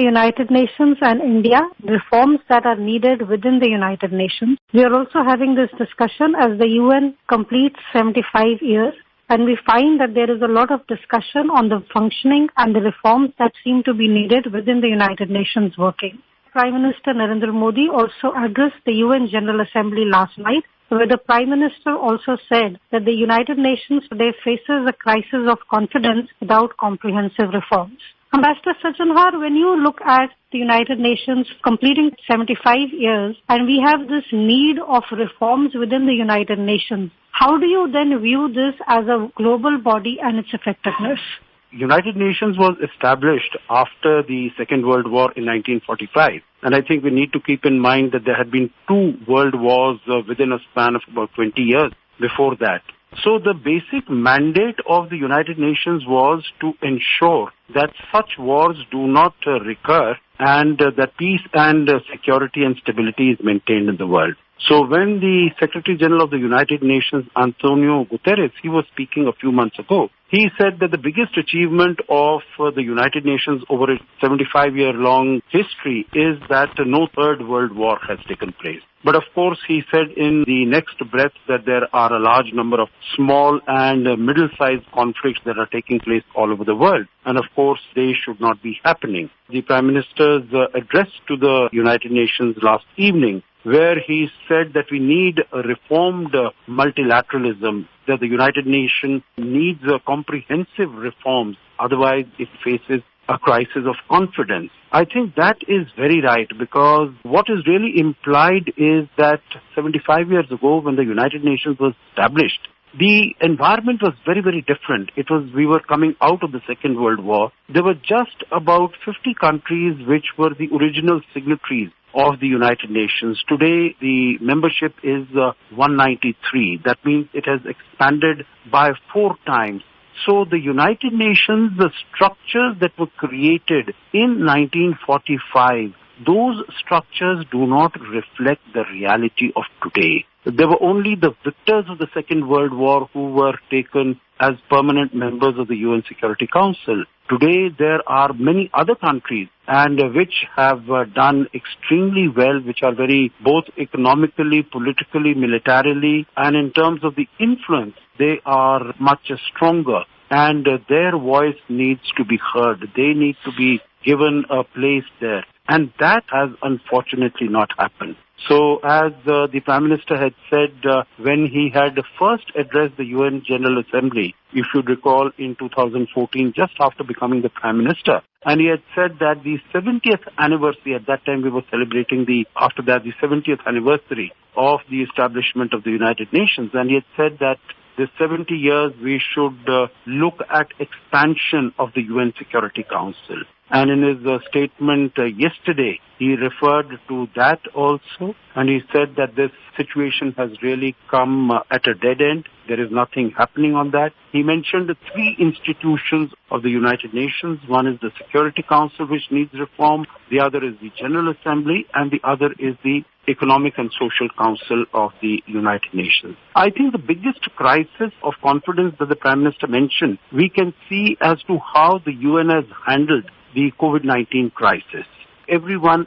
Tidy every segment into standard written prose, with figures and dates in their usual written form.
the United Nations and India, reforms that are needed within the United Nations. We are also having this discussion as the UN completes 75 years, and we find that there is a lot of discussion on the functioning and the reforms that seem to be needed within the United Nations working. Prime Minister Narendra Modi also addressed the UN General Assembly last night, where the Prime Minister also said that the United Nations today faces a crisis of confidence without comprehensive reforms. Ambassador Sajanhar, when you look at the United Nations completing 75 years and we have this need of reforms within the United Nations, how do you then view this as a global body and its effectiveness? United Nations was established after the Second World War in 1945. And I think we need to keep in mind that there had been 2 world wars within a span of about 20 years before that. So the basic mandate of the United Nations was to ensure that such wars do not recur and that peace and security and stability is maintained in the world. So when the Secretary General of the United Nations, Antonio Guterres, he was speaking a few months ago, he said that the biggest achievement of the United Nations over its 75-year-long history is that no third world war has taken place. But of course, he said in the next breath that there are a large number of small and middle-sized conflicts that are taking place all over the world. And of course, they should not be happening. The Prime Minister's address to the United Nations last evening, where he said that we need a reformed multilateralism, that the United Nations needs comprehensive reforms, otherwise it faces a crisis of confidence. I think that is very right, because what is really implied is that 75 years ago when the United Nations was established, the environment was very, very different. We were coming out of the Second World War. There were just about 50 countries which were the original signatories of the United Nations. Today, the membership is 193. That means it has expanded by 4 times. So the United Nations, the structures that were created in 1945, those structures do not reflect the reality of today. There were only the victors of the Second World War who were taken as permanent members of the UN Security Council. Today, there are many other countries and which have done extremely well, which are very both economically, politically, militarily, and in terms of the influence, they are much stronger. And their voice needs to be heard. They need to be given a place there. And that has unfortunately not happened. So as the Prime Minister had said when he had first addressed the UN General Assembly, if you recall, in 2014, just after becoming the Prime Minister, and he had said that the 70th anniversary, at that time we were celebrating the 70th anniversary of the establishment of the United Nations, and he had said that this 70 years we should look at expansion of the UN Security Council. And in his statement yesterday, he referred to that also, and he said that this situation has really come at a dead end. There is nothing happening on that. He mentioned 3 institutions of the United Nations. One is the Security Council, which needs reform. The other is the General Assembly, and the other is the Economic and Social Council of the United Nations. I think the biggest crisis of confidence that the Prime Minister mentioned, we can see as to how the UN has handled the COVID-19 crisis. Everyone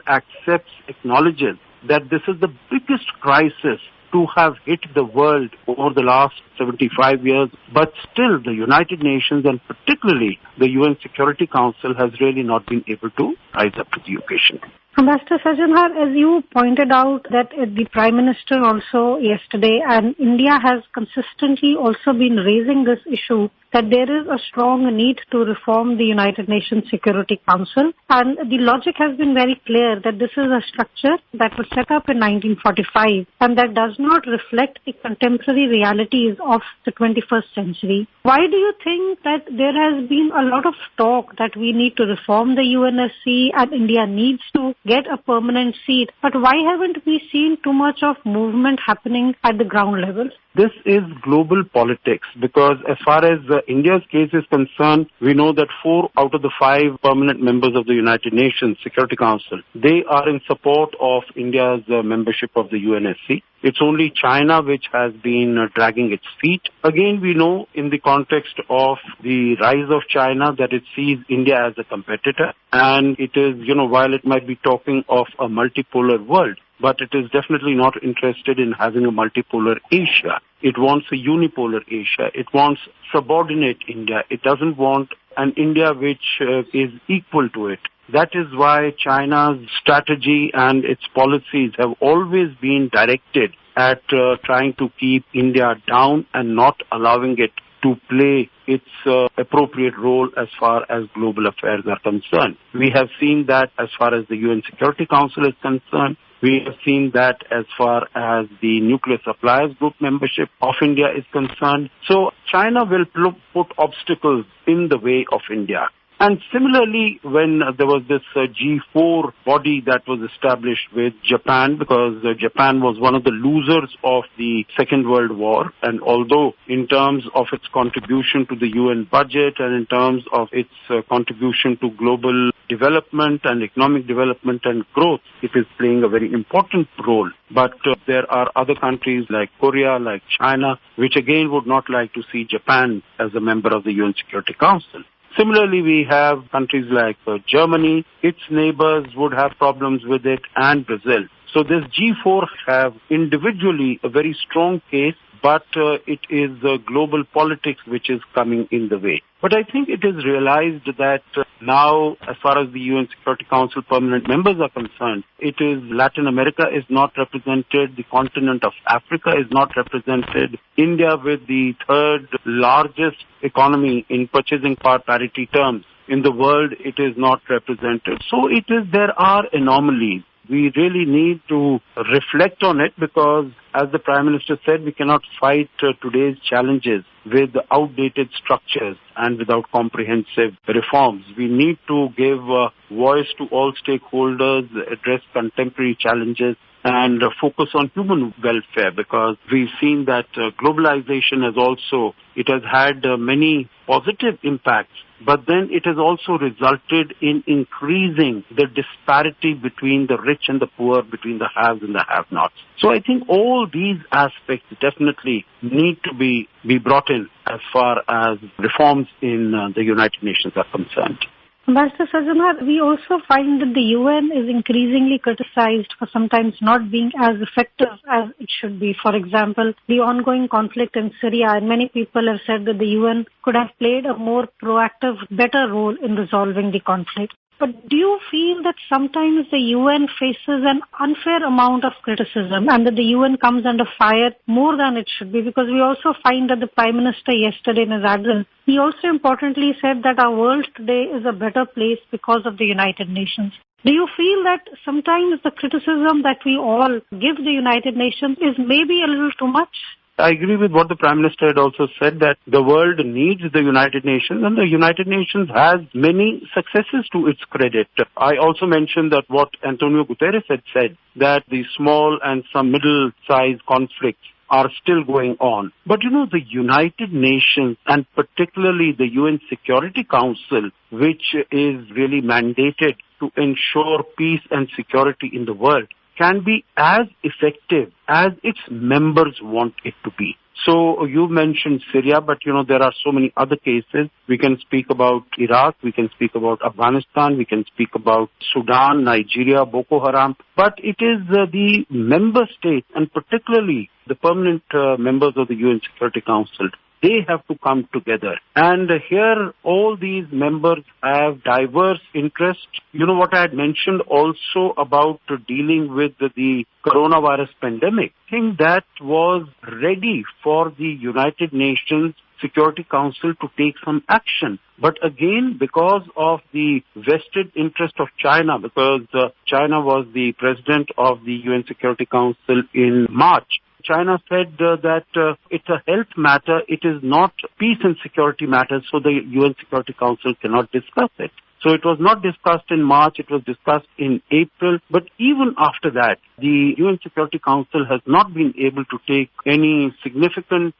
acknowledges that this is the biggest crisis to have hit the world over the last 75 years, but still the United Nations and particularly the UN Security Council has really not been able to rise up to the occasion. Ambassador Sajanhar, as you pointed out that the Prime Minister also yesterday and India has consistently also been raising this issue that there is a strong need to reform the United Nations Security Council, and the logic has been very clear that this is a structure that was set up in 1945 and that does not reflect the contemporary realities of the 21st century. Why do you think that there has been a lot of talk that we need to reform the UNSC and India needs to get a permanent seat, but why haven't we seen too much of movement happening at the ground level? This is global politics, because as far as India's case is concerned, we know that 4 out of the 5 permanent members of the United Nations Security Council, they are in support of India's membership of the UNSC. It's only China which has been dragging its feet. Again, we know in the context of the rise of China that it sees India as a competitor. And it is, while it might be talking of a multipolar world, but it is definitely not interested in having a multipolar Asia. It wants a unipolar Asia. It wants subordinate India. It doesn't want an India which is equal to it. That is why China's strategy and its policies have always been directed at trying to keep India down and not allowing it to play its appropriate role as far as global affairs are concerned. We have seen that as far as the UN Security Council is concerned. We have seen that as far as the Nuclear Suppliers Group membership of India is concerned. So China will put obstacles in the way of India. And similarly, when there was this G4 body that was established with Japan, because Japan was one of the losers of the Second World War, and although in terms of its contribution to the UN budget and in terms of its contribution to global development and economic development and growth, it is playing a very important role. But there are other countries like Korea, like China, which again would not like to see Japan as a member of the UN Security Council. Similarly, we have countries like Germany. Its neighbors would have problems with it, and Brazil. So this G4 have individually a very strong case, but it is global politics which is coming in the way. But I think it is realized that now, as far as the UN Security Council permanent members are concerned, it is Latin America is not represented, the continent of Africa is not represented, India with the third largest economy in purchasing power parity terms in the world, it is not represented. So there are anomalies. We really need to reflect on it because, as the Prime Minister said, we cannot fight today's challenges with outdated structures and without comprehensive reforms. We need to give voice to all stakeholders, address contemporary challenges, and focus on human welfare, because we've seen that globalization it has had many positive impacts, but then it has also resulted in increasing the disparity between the rich and the poor, between the haves and the have-nots. So I think all these aspects definitely need to be brought in as far as reforms in the United Nations are concerned. Ambassador Sajjanar, we also find that the UN is increasingly criticized for sometimes not being as effective as it should be. For example, the ongoing conflict in Syria, and many people have said that the UN could have played a more proactive, better role in resolving the conflict. But do you feel that sometimes the UN faces an unfair amount of criticism and that the UN comes under fire more than it should be? Because we also find that the Prime Minister yesterday in his address, he also importantly said that our world today is a better place because of the United Nations. Do you feel that sometimes the criticism that we all give the United Nations is maybe a little too much? I agree with what the Prime Minister had also said, that the world needs the United Nations, and the United Nations has many successes to its credit. I also mentioned that what Antonio Guterres had said, that the small and some middle-sized conflicts are still going on. But the United Nations, and particularly the UN Security Council, which is really mandated to ensure peace and security in the world, can be as effective as its members want it to be. So you mentioned Syria, but there are so many other cases. We can speak about Iraq, we can speak about Afghanistan, we can speak about Sudan, Nigeria, Boko Haram. But it is the member states, and particularly the permanent members of the UN Security Council, they have to come together. And here, all these members have diverse interests. What I had mentioned also about dealing with the coronavirus pandemic, I think that was ready for the United Nations Security Council to take some action. But again, because of the vested interest of China, because China was the president of the UN Security Council in March, China said that it's a health matter, it is not peace and security matters, so the UN Security Council cannot discuss it. So it was not discussed in March, it was discussed in April. But even after that, the UN Security Council has not been able to take any significant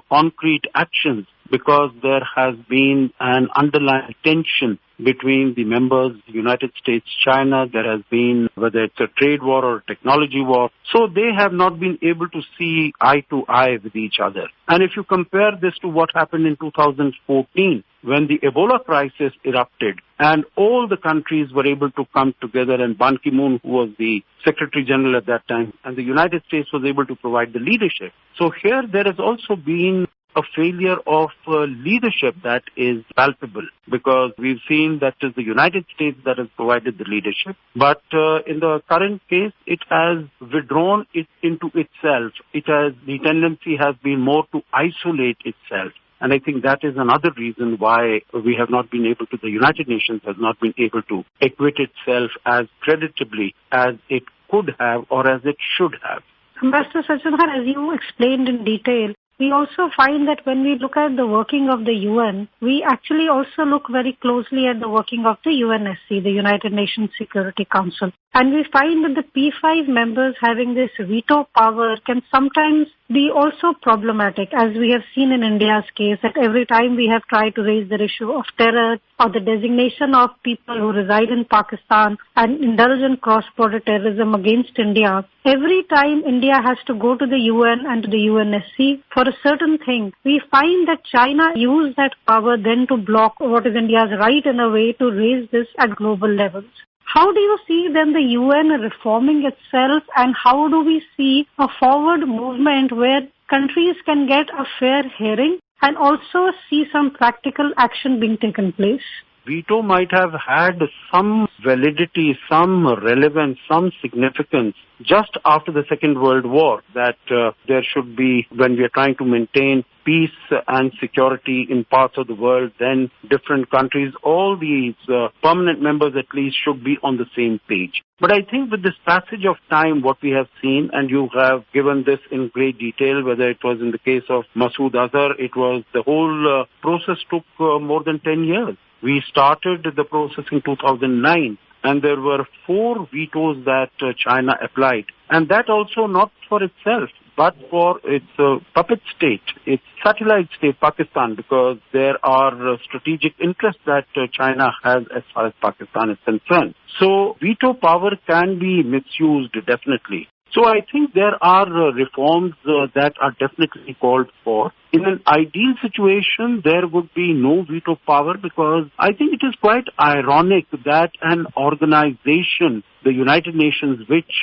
concrete actions because there has been an underlying tension between the members, the United States, China. There has been, whether it's a trade war or a technology war. So they have not been able to see eye to eye with each other. And if you compare this to what happened in 2014, when the Ebola crisis erupted and all the countries were able to come together, and Ban Ki-moon, who was the Secretary General at that time, and the United States was able to provide the leadership. So here there has also been a failure of leadership that is palpable, because we've seen that it is the United States that has provided the leadership. But in the current case, it has withdrawn it into itself. The tendency has been more to isolate itself. And I think that is another reason why we have not been able to, the United Nations has not been able to acquit itself as creditably as it could have or as it should have. Ambassador Sajjanhar, as you explained in detail, we also find that when we look at the working of the UN, we actually also look very closely at the working of the UNSC, the United Nations Security Council. And we find that the P5 members having this veto power can sometimes be also problematic, as we have seen in India's case, that every time we have tried to raise the issue of terror or the designation of people who reside in Pakistan and indulge in cross-border terrorism against India, every time India has to go to the UN and to the UNSC for a certain thing, we find that China used that power then to block what is India's right in a way to raise this at global levels. How do you see then the UN reforming itself, and how do we see a forward movement where countries can get a fair hearing and also see some practical action being taken place? Veto might have had some validity, some relevance, some significance just after the Second World War, that there should be, when we are trying to maintain peace and security in parts of the world, then different countries, all these permanent members at least, should be on the same page. But I think with this passage of time, what we have seen, and you have given this in great detail, whether it was in the case of Masood Azhar, it was the whole process took more than 10 years. We started the process in 2009, and there were 4 vetoes that China applied. And that also not for itself, but for its puppet state, its satellite state, Pakistan, because there are strategic interests that China has as far as Pakistan is concerned. So veto power can be misused, definitely. So I think there are reforms that are definitely called for. In an ideal situation, there would be no veto power, because I think it is quite ironic that an organization, the United Nations, which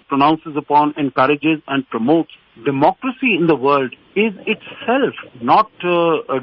pronounces upon, encourages and promotes democracy in the world, is itself not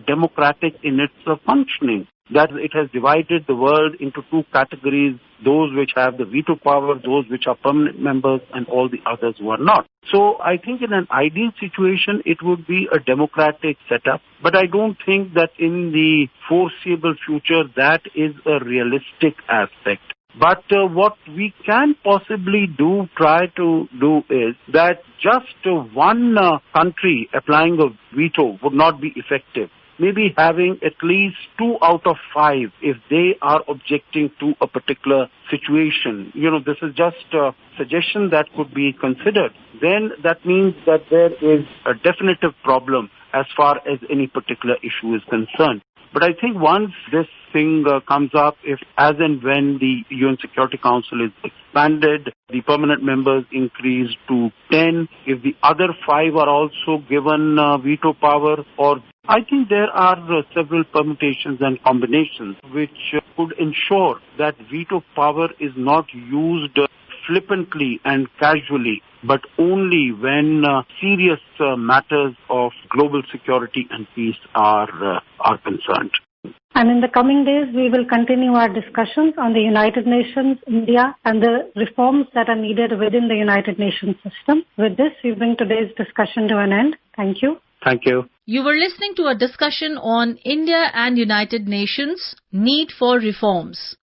democratic in its functioning. That it has divided the world into 2 categories, those which have the veto power, those which are permanent members, and all the others who are not. So I think in an ideal situation, it would be a democratic setup, but I don't think that in the foreseeable future that is a realistic aspect. But what we can possibly try to do is that just one country applying a veto would not be effective. Maybe having at least 2 out of 5 if they are objecting to a particular situation. This is just a suggestion that could be considered. Then that means that there is a definitive problem as far as any particular issue is concerned. But I think once this thing comes up, if as and when the UN Security Council is expanded, the permanent members increased to 10, if the other 5 are also given veto power, or I think there are several permutations and combinations which could ensure that veto power is not used flippantly and casually, but only when serious matters of global security and peace are concerned. And in the coming days, we will continue our discussions on the United Nations, India, and the reforms that are needed within the United Nations system. With this, we bring today's discussion to an end. Thank you. Thank you. You were listening to a discussion on India and United Nations, Need for Reforms.